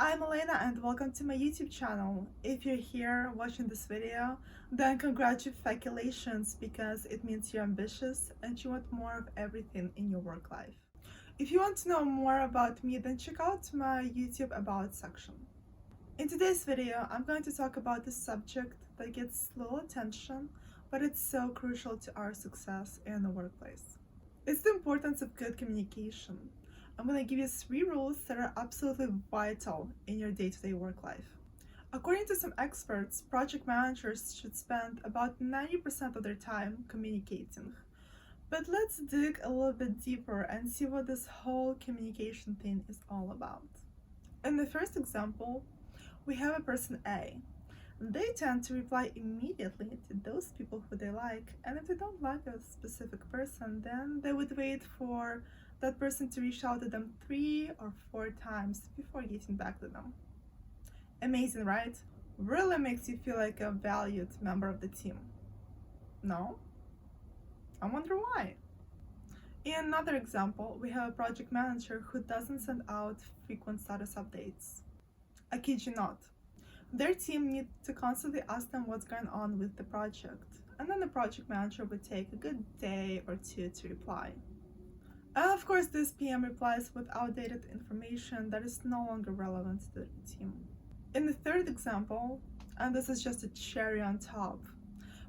I'm Elena and welcome to my YouTube channel. If you're here watching this video, then congratulations because it means you're ambitious and you want more of everything in your work life. If you want to know more about me, then check out my YouTube About section. In today's video, I'm going to talk about a subject that gets little attention, but it's so crucial to our success in the workplace. It's the importance of good communication. I'm going to give you 3 rules that are absolutely vital in your day-to-day work life. According to some experts, project managers should spend about 90% of their time communicating. But let's dig a little bit deeper and see what this whole communication thing is all about. In the first example, we have a person A. They tend to reply immediately to those people who they like, and if they don't like a specific person, then they would wait for that person to reach out to them 3 or 4 times before getting back to them. Amazing, right? Really makes you feel like a valued member of the team. No? I wonder why. In another example, we have a project manager who doesn't send out frequent status updates. I kid you not. Their team needs to constantly ask them what's going on with the project, and then the project manager would take a good day or 2 to reply. And of course, this PM replies with outdated information that is no longer relevant to the team. In the third example, and this is just a cherry on top,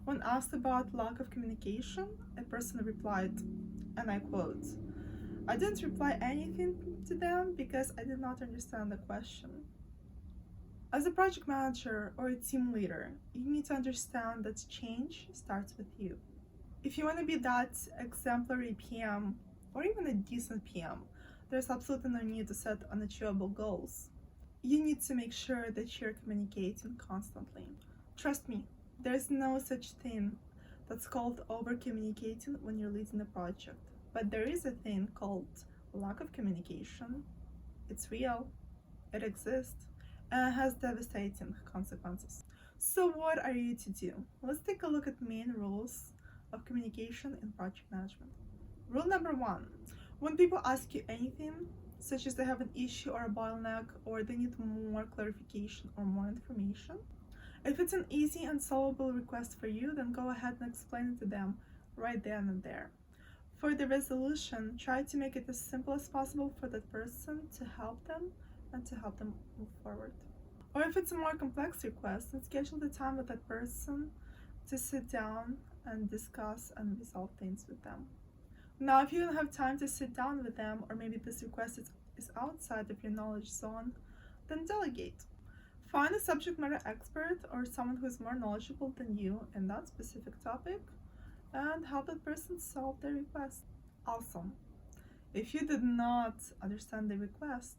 when asked about lack of communication, a person replied, and I quote, "I didn't reply anything to them because I did not understand the question." As a project manager or a team leader, you need to understand that change starts with you. If you want to be that exemplary PM, or even a decent PM, there's absolutely no need to set unachievable goals. You need to make sure that you're communicating constantly. Trust me, there's no such thing that's called over-communicating when you're leading a project. But there is a thing called lack of communication. It's real, it exists, and it has devastating consequences. So what are you to do? Let's take a look at main rules of communication in project management. Rule number 1, when people ask you anything, such as they have an issue or a bottleneck, or they need more clarification or more information, if it's an easy and solvable request for you, then go ahead and explain it to them right then and there. For the resolution, try to make it as simple as possible for that person to help them and to help them move forward. Or if it's a more complex request, then schedule the time with that person to sit down and discuss and resolve things with them. Now, if you don't have time to sit down with them, or maybe this request is outside of your knowledge zone, then delegate. Find a subject matter expert or someone who is more knowledgeable than you in that specific topic and help that person solve their request. Also, if you did not understand the request,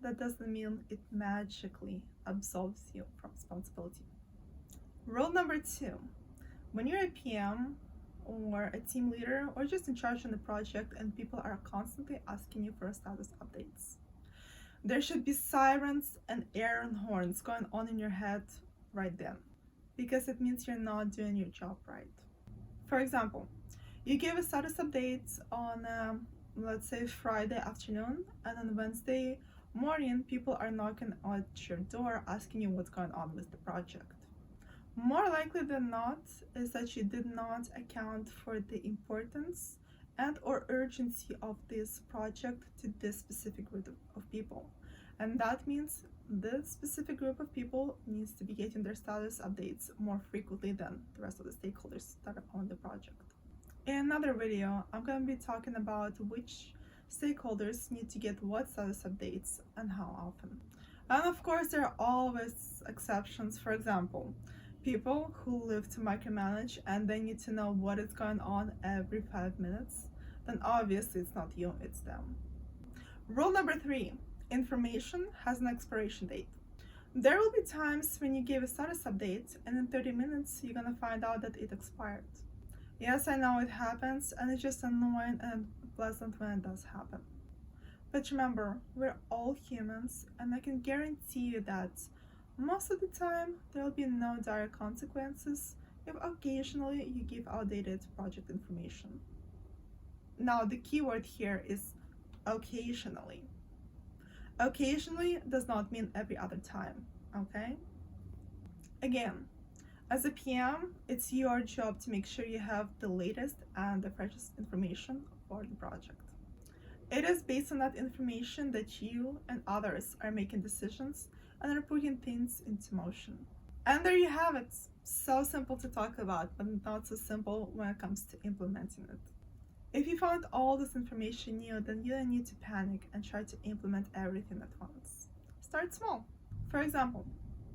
that doesn't mean it magically absolves you from responsibility. Rule number 2, when you're a PM or a team leader or just in charge on the project and people are constantly asking you for status updates, there should be sirens and air horns going on in your head right then, because it means you're not doing your job right. For example, you gave a status update on let's say Friday afternoon, and on Wednesday morning people are knocking at your door asking you what's going on with the project. More likely than not is that you did not account for the importance and or urgency of this project to this specific group of people. And that means this specific group of people needs to be getting their status updates more frequently than the rest of the stakeholders that are on the project. In another video, I'm going to be talking about which stakeholders need to get what status updates and how often. And of course, there are always exceptions. For example, people who live to micromanage and they need to know what is going on every 5 minutes, then obviously it's not you, it's them. Rule number 3, information has an expiration date. There will be times when you give a status update and in 30 minutes you're gonna find out that it expired. Yes, I know it happens, and it's just annoying and pleasant when it does happen. But remember, we're all humans, and I can guarantee you that most of the time there will be no direct consequences if occasionally you give outdated project information. Now, the key word here is occasionally. Occasionally does not mean every other time, okay? Again, as a PM, it's your job to make sure you have the latest and the freshest information for the project. It is based on that information that you and others are making decisions and are putting things into motion. And there you have it. So simple to talk about, but not so simple when it comes to implementing it. If you found all this information new, then you don't need to panic and try to implement everything at once. Start small. For example,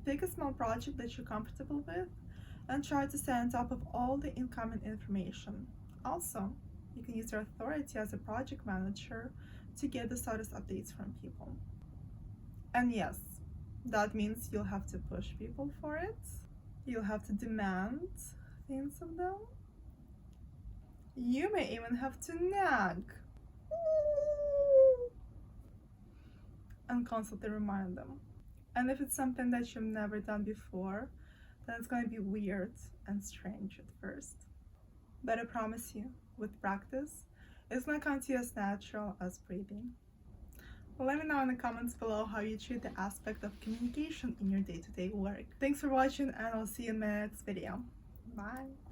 pick a small project that you're comfortable with and try to stay on top of all the incoming information. Also, you can use your authority as a project manager to get the status updates from people. And yes, that means you'll have to push people for it. You'll have to demand things of them. You may even have to nag and constantly remind them. And if it's something that you've never done before, then it's going to be weird and strange at first. But I promise you, with practice, it's going to come to you as natural as breathing. Let me know in the comments below how you treat the aspect of communication in your day-to-day work. Thanks for watching, and I'll see you in my next video. Bye!